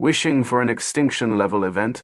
Wishing for an extinction-level event.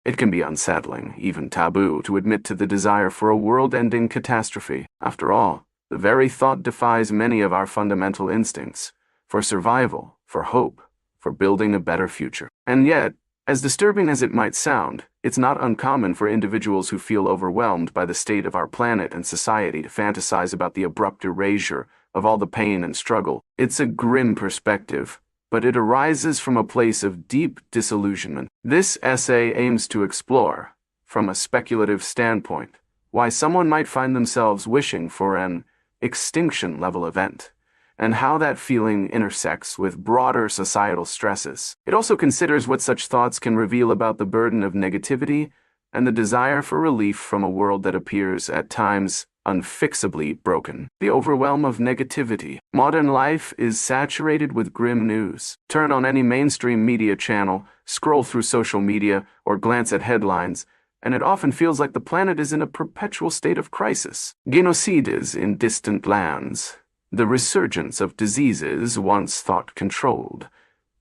It can be unsettling, even taboo, to admit to the desire for a world-ending catastrophe. After all, the very thought defies many of our fundamental instincts for survival, for hope, for building a better future. And yet, as disturbing as it might sound, it's not uncommon for individuals who feel overwhelmed by the state of our planet and society to fantasize about the abrupt erasure of all the pain and struggle. It's a grim perspective, but it arises from a place of deep disillusionment. This essay aims to explore, from a speculative standpoint, why someone might find themselves wishing for an extinction-level event, and how that feeling intersects with broader societal stresses. It also considers what such thoughts can reveal about the burden of negativity and the desire for relief from a world that appears, at times, unfixably broken. The overwhelm of negativity. Modern life is saturated with grim news. Turn on any mainstream media channel, scroll through social media, or glance at headlines, and it often feels like the planet is in a perpetual state of crisis. Genocides in distant lands. The resurgence of diseases once thought controlled.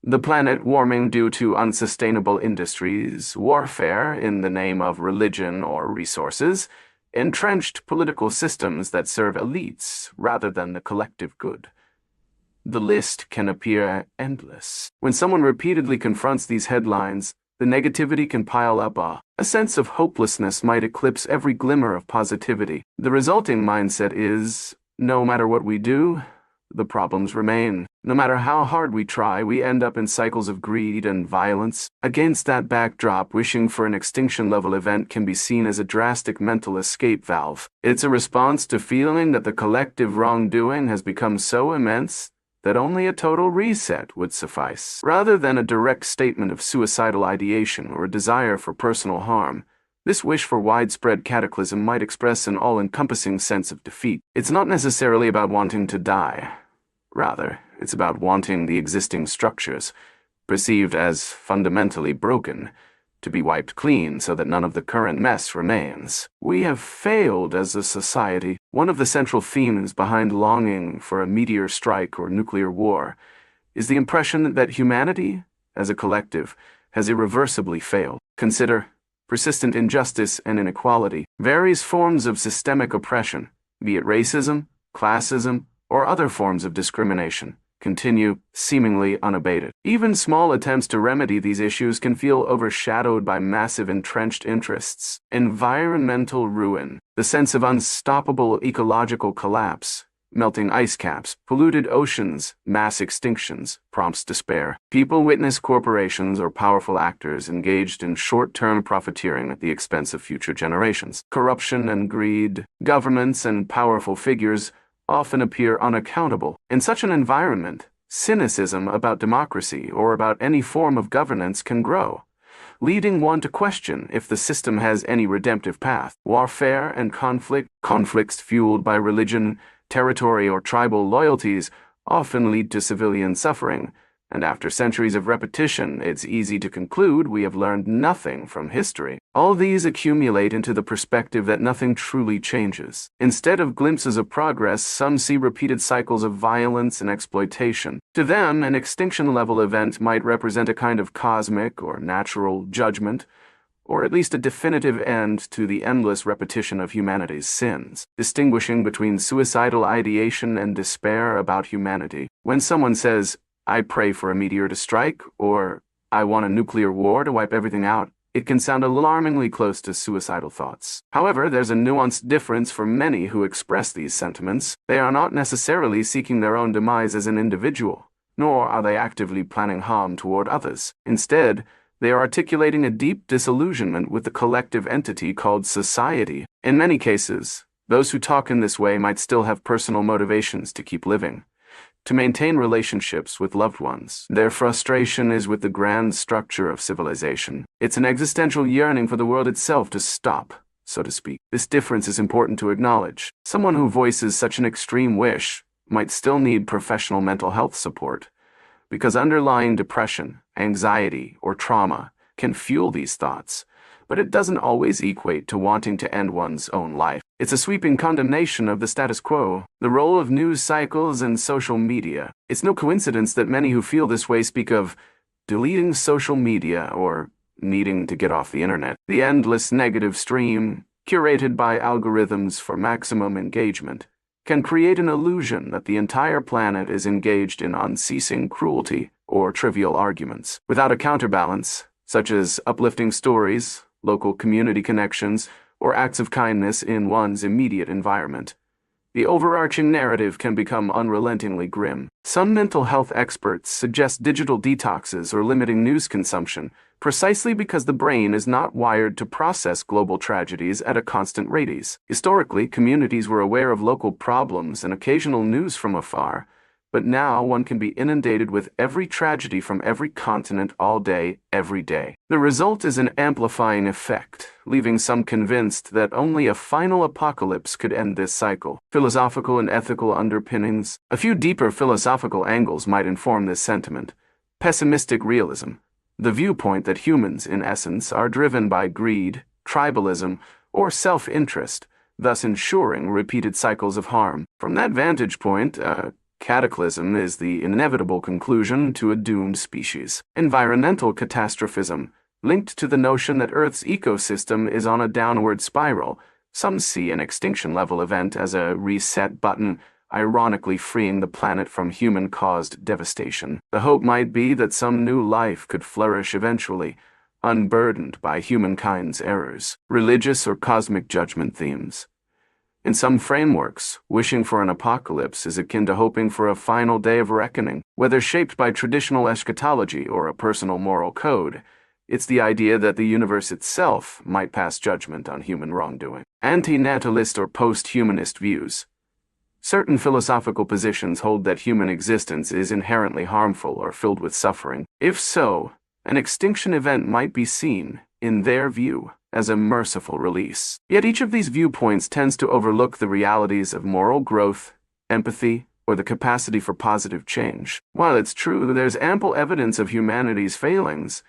The planet warming due to unsustainable industries, warfare in the name of religion or resources, entrenched political systems that serve elites rather than the collective good. The list can appear endless. When someone repeatedly confronts these headlines, the negativity can pile up. A sense of hopelessness might eclipse every glimmer of positivity. The resulting mindset is, no matter what we do, the problems remain. No matter how hard we try, we end up in cycles of greed and violence. Against that backdrop, wishing for an extinction-level event can be seen as a drastic mental escape valve. It's a response to feeling that the collective wrongdoing has become so immense that only a total reset would suffice. Rather than a direct statement of suicidal ideation or a desire for personal harm, this wish for widespread cataclysm might express an all-encompassing sense of defeat. It's not necessarily about wanting to die. Rather, it's about wanting the existing structures, perceived as fundamentally broken, to be wiped clean so that none of the current mess remains. We have failed as a society. One of the central themes behind longing for a meteor strike or nuclear war is the impression that humanity, as a collective, has irreversibly failed. Consider persistent injustice and inequality, various forms of systemic oppression, be it racism, classism, or other forms of discrimination, continue seemingly unabated. Even small attempts to remedy these issues can feel overshadowed by massive entrenched interests. Environmental ruin, the sense of unstoppable ecological collapse, melting ice caps, polluted oceans, mass extinctions, prompts despair. People witness corporations or powerful actors engaged in short-term profiteering at the expense of future generations. Corruption and greed, governments and powerful figures often appear unaccountable. In such an environment, cynicism about democracy or about any form of governance can grow, leading one to question if the system has any redemptive path. Warfare and conflicts fueled by religion, territory, or tribal loyalties often lead to civilian suffering, and after centuries of repetition, it's easy to conclude we have learned nothing from history. All these accumulate into the perspective that nothing truly changes. Instead of glimpses of progress, some see repeated cycles of violence and exploitation. To them, an extinction-level event might represent a kind of cosmic or natural judgment, or at least a definitive end to the endless repetition of humanity's sins. Distinguishing between suicidal ideation and despair about humanity. When someone says, "I pray for a meteor to strike," or "I want a nuclear war to wipe everything out," it can sound alarmingly close to suicidal thoughts. However, there's a nuanced difference for many who express these sentiments. They are not necessarily seeking their own demise as an individual, nor are they actively planning harm toward others. Instead, they are articulating a deep disillusionment with the collective entity called society. In many cases, those who talk in this way might still have personal motivations to keep living, to maintain relationships with loved ones. Their frustration is with the grand structure of civilization. It's an existential yearning for the world itself to stop, so to speak. This difference is important to acknowledge. Someone who voices such an extreme wish might still need professional mental health support, because underlying depression, anxiety, or trauma can fuel these thoughts, but it doesn't always equate to wanting to end one's own life. It's a sweeping condemnation of the status quo, the role of news cycles and social media. It's no coincidence that many who feel this way speak of deleting social media, or needing to get off the internet. The endless negative stream, curated by algorithms for maximum engagement, can create an illusion that the entire planet is engaged in unceasing cruelty or trivial arguments, without a counterbalance, such as uplifting stories, local community connections, or acts of kindness in one's immediate environment. The overarching narrative can become unrelentingly grim. Some mental health experts suggest digital detoxes or limiting news consumption, precisely because the brain is not wired to process global tragedies at a constant rate. Historically, communities were aware of local problems and occasional news from afar, but now one can be inundated with every tragedy from every continent all day, every day. The result is an amplifying effect, leaving some convinced that only a final apocalypse could end this cycle. Philosophical and ethical underpinnings. A few deeper philosophical angles might inform this sentiment. Pessimistic realism. The viewpoint that humans, in essence, are driven by greed, tribalism, or self-interest, thus ensuring repeated cycles of harm. From that vantage point, cataclysm is the inevitable conclusion to a doomed species. Environmental catastrophism, linked to the notion that Earth's ecosystem is on a downward spiral. Some see an extinction-level event as a reset button, ironically freeing the planet from human-caused devastation. The hope might be that some new life could flourish eventually, unburdened by humankind's errors. Religious or cosmic judgment themes. In some frameworks, wishing for an apocalypse is akin to hoping for a final day of reckoning. Whether shaped by traditional eschatology or a personal moral code, it's the idea that the universe itself might pass judgment on human wrongdoing. Anti-natalist or post-humanist views. Certain philosophical positions hold that human existence is inherently harmful or filled with suffering. If so, an extinction event might be seen, in their view, as a merciful release. Yet each of these viewpoints tends to overlook the realities of moral growth, empathy, or the capacity for positive change. While it's true that there's ample evidence of humanity's failings,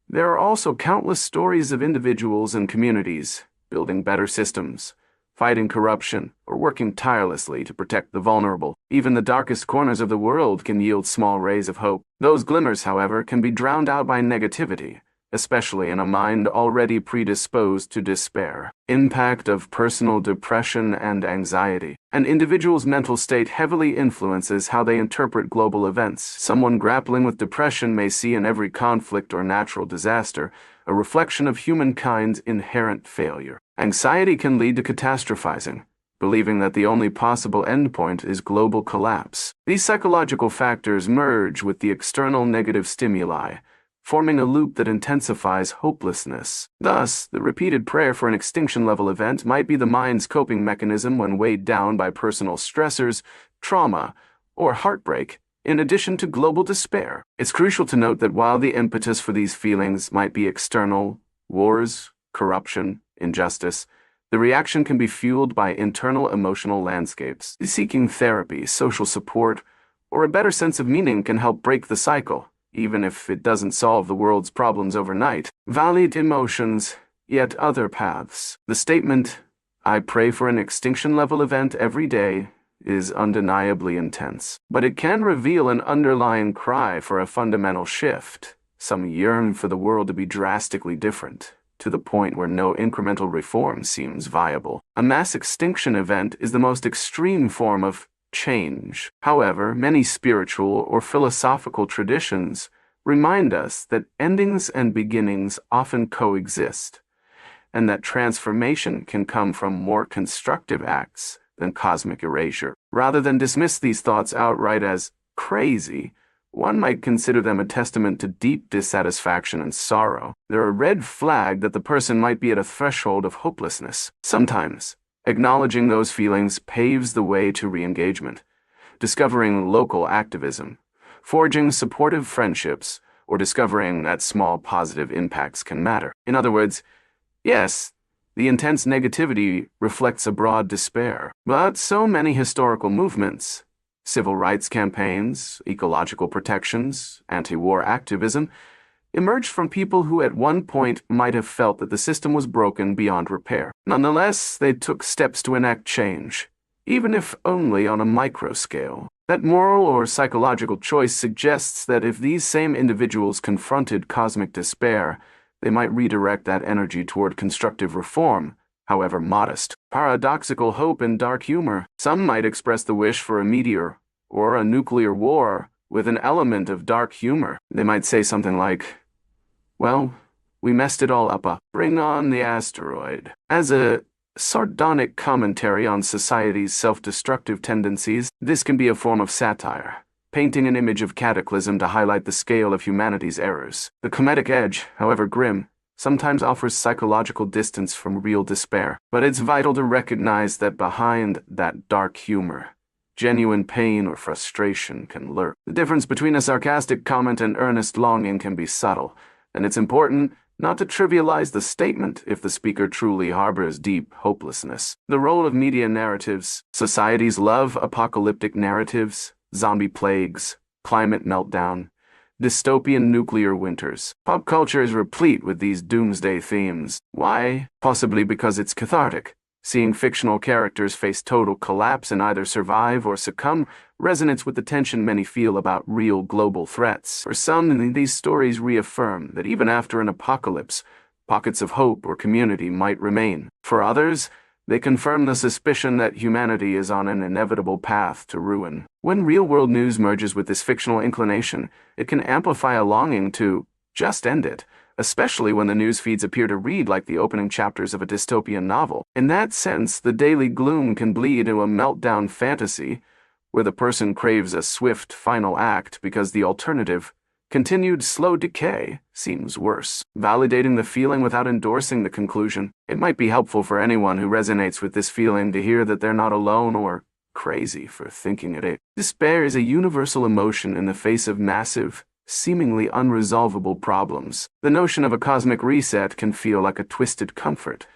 there are also countless stories of individuals and communities building better systems, fighting corruption, or working tirelessly to protect the vulnerable. Even the darkest corners of the world can yield small rays of hope. Those glimmers, however, can be drowned out by negativity, especially in a mind already predisposed to despair. Impact of personal depression and anxiety. An individual's mental state heavily influences how they interpret global events. Someone grappling with depression may see in every conflict or natural disaster a reflection of humankind's inherent failure. Anxiety can lead to catastrophizing, believing that the only possible endpoint is global collapse. These psychological factors merge with the external negative stimuli, forming a loop that intensifies hopelessness. Thus, the repeated prayer for an extinction-level event might be the mind's coping mechanism when weighed down by personal stressors, trauma, or heartbreak, in addition to global despair. It's crucial to note that while the impetus for these feelings might be external, wars, corruption, injustice, the reaction can be fueled by internal emotional landscapes. Seeking therapy, social support, or a better sense of meaning can help break the cycle, even if it doesn't solve the world's problems overnight. Valid emotions, yet other paths. The statement, "I pray for an extinction-level event every day," is undeniably intense, but it can reveal an underlying cry for a fundamental shift. Some yearn for the world to be drastically different, to the point where no incremental reform seems viable. A mass extinction event is the most extreme form of change. However, many spiritual or philosophical traditions remind us that endings and beginnings often coexist, and that transformation can come from more constructive acts than cosmic erasure. Rather than dismiss these thoughts outright as crazy, one might consider them a testament to deep dissatisfaction and sorrow. They're a red flag that the person might be at a threshold of hopelessness. Sometimes, acknowledging those feelings paves the way to re-engagement, discovering local activism, forging supportive friendships, or discovering that small positive impacts can matter. In other words, yes, the intense negativity reflects a broad despair, but so many historical movements, civil rights campaigns, ecological protections, anti-war activism, emerged from people who at one point might have felt that the system was broken beyond repair. Nonetheless, they took steps to enact change, even if only on a micro scale. That moral or psychological choice suggests that if these same individuals confronted cosmic despair, they might redirect that energy toward constructive reform, however modest. Paradoxical hope and dark humor. Some might express the wish for a meteor or a nuclear war with an element of dark humor. They might say something like, "Well, we messed it all up. Bring on the asteroid." As a sardonic commentary on society's self-destructive tendencies, this can be a form of satire, painting an image of cataclysm to highlight the scale of humanity's errors. The comedic edge, however grim, sometimes offers psychological distance from real despair, but it's vital to recognize that behind that dark humor, genuine pain or frustration can lurk. The difference between a sarcastic comment and earnest longing can be subtle, and it's important not to trivialize the statement if the speaker truly harbors deep hopelessness. The role of media narratives. Societies love apocalyptic narratives, zombie plagues, climate meltdown, dystopian nuclear winters. Pop culture is replete with these doomsday themes. Why? Possibly because it's cathartic. Seeing fictional characters face total collapse and either survive or succumb resonates with the tension many feel about real global threats. For some, these stories reaffirm that even after an apocalypse, pockets of hope or community might remain. For others, they confirm the suspicion that humanity is on an inevitable path to ruin. When real-world news merges with this fictional inclination, it can amplify a longing to just end it, especially when the news feeds appear to read like the opening chapters of a dystopian novel. In that sense, the daily gloom can bleed into a meltdown fantasy, where the person craves a swift final act because the alternative, continued slow decay, seems worse. Validating the feeling without endorsing the conclusion. It might be helpful for anyone who resonates with this feeling to hear that they're not alone or crazy for thinking it. Despair is a universal emotion in the face of massive, seemingly unresolvable problems. The notion of a cosmic reset can feel like a twisted comfort,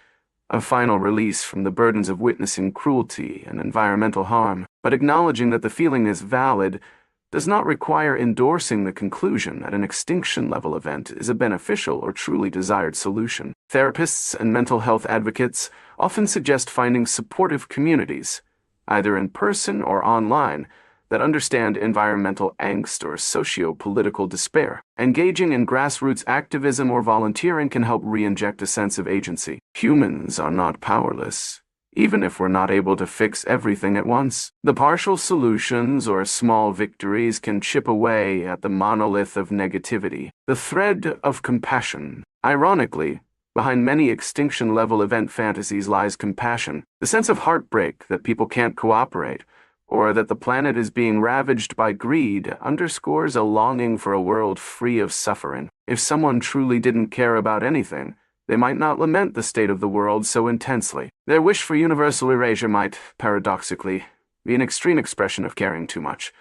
a final release from the burdens of witnessing cruelty and environmental harm. But acknowledging that the feeling is valid does not require endorsing the conclusion that an extinction-level event is a beneficial or truly desired solution. Therapists and mental health advocates often suggest finding supportive communities, either in person or online, that understand environmental angst or socio-political despair. Engaging in grassroots activism or volunteering can help re-inject a sense of agency. Humans are not powerless, even if we're not able to fix everything at once. The partial solutions or small victories can chip away at the monolith of negativity. The thread of compassion. Ironically, behind many extinction-level event fantasies lies compassion, the sense of heartbreak that people can't cooperate, or that the planet is being ravaged by greed, underscores a longing for a world free of suffering. If someone truly didn't care about anything, they might not lament the state of the world so intensely. Their wish for universal erasure might, paradoxically, be an extreme expression of caring too much,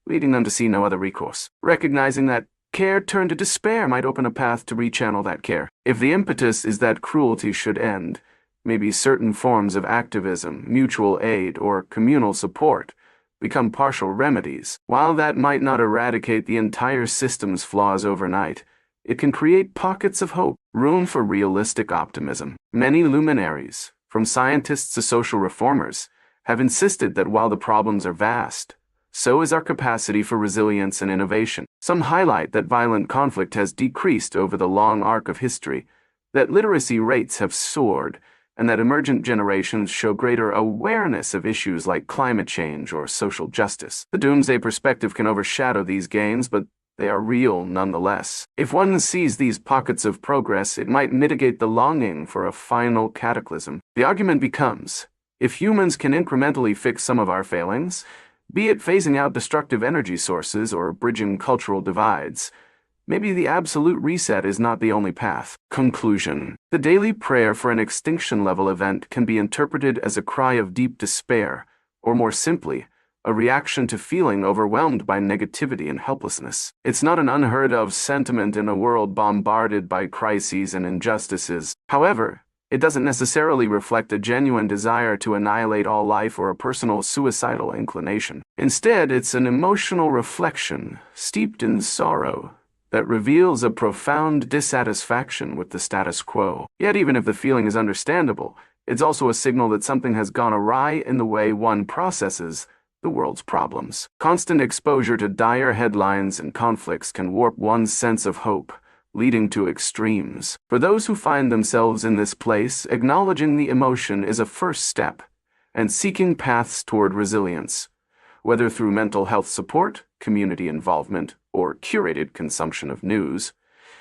leading them to see no other recourse. Recognizing that care turned to despair might open a path to rechannel that care. If the impetus is that cruelty should end, maybe certain forms of activism, mutual aid, or communal support become partial remedies. While that might not eradicate the entire system's flaws overnight, it can create pockets of hope, room for realistic optimism. Many luminaries, from scientists to social reformers, have insisted that while the problems are vast, so is our capacity for resilience and innovation. Some highlight that violent conflict has decreased over the long arc of history, that literacy rates have soared, and that emergent generations show greater awareness of issues like climate change or social justice. The doomsday perspective can overshadow these gains, but they are real nonetheless. If one sees these pockets of progress, it might mitigate the longing for a final cataclysm. The argument becomes, if humans can incrementally fix some of our failings, be it phasing out destructive energy sources or bridging cultural divides, maybe the absolute reset is not the only path. Conclusion. The daily prayer for an extinction-level event can be interpreted as a cry of deep despair, or more simply, a reaction to feeling overwhelmed by negativity and helplessness. It's not an unheard-of sentiment in a world bombarded by crises and injustices. However, it doesn't necessarily reflect a genuine desire to annihilate all life or a personal suicidal inclination. Instead, it's an emotional reflection, steeped in sorrow, that reveals a profound dissatisfaction with the status quo. Yet even if the feeling is understandable, it's also a signal that something has gone awry in the way one processes the world's problems. Constant exposure to dire headlines and conflicts can warp one's sense of hope, leading to extremes. For those who find themselves in this place, acknowledging the emotion is a first step, and seeking paths toward resilience, whether through mental health support, community involvement, or curated consumption of news,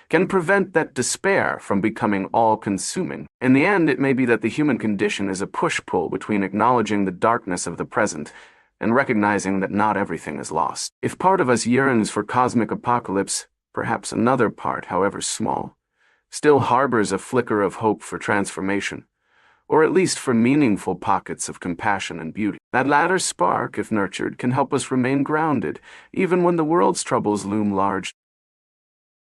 can prevent that despair from becoming all-consuming. In the end, it may be that the human condition is a push-pull between acknowledging the darkness of the present and recognizing that not everything is lost. If part of us yearns for cosmic apocalypse, perhaps another part, however small, still harbors a flicker of hope for transformation, or at least for meaningful pockets of compassion and beauty. That latter spark, if nurtured, can help us remain grounded, even when the world's troubles loom large.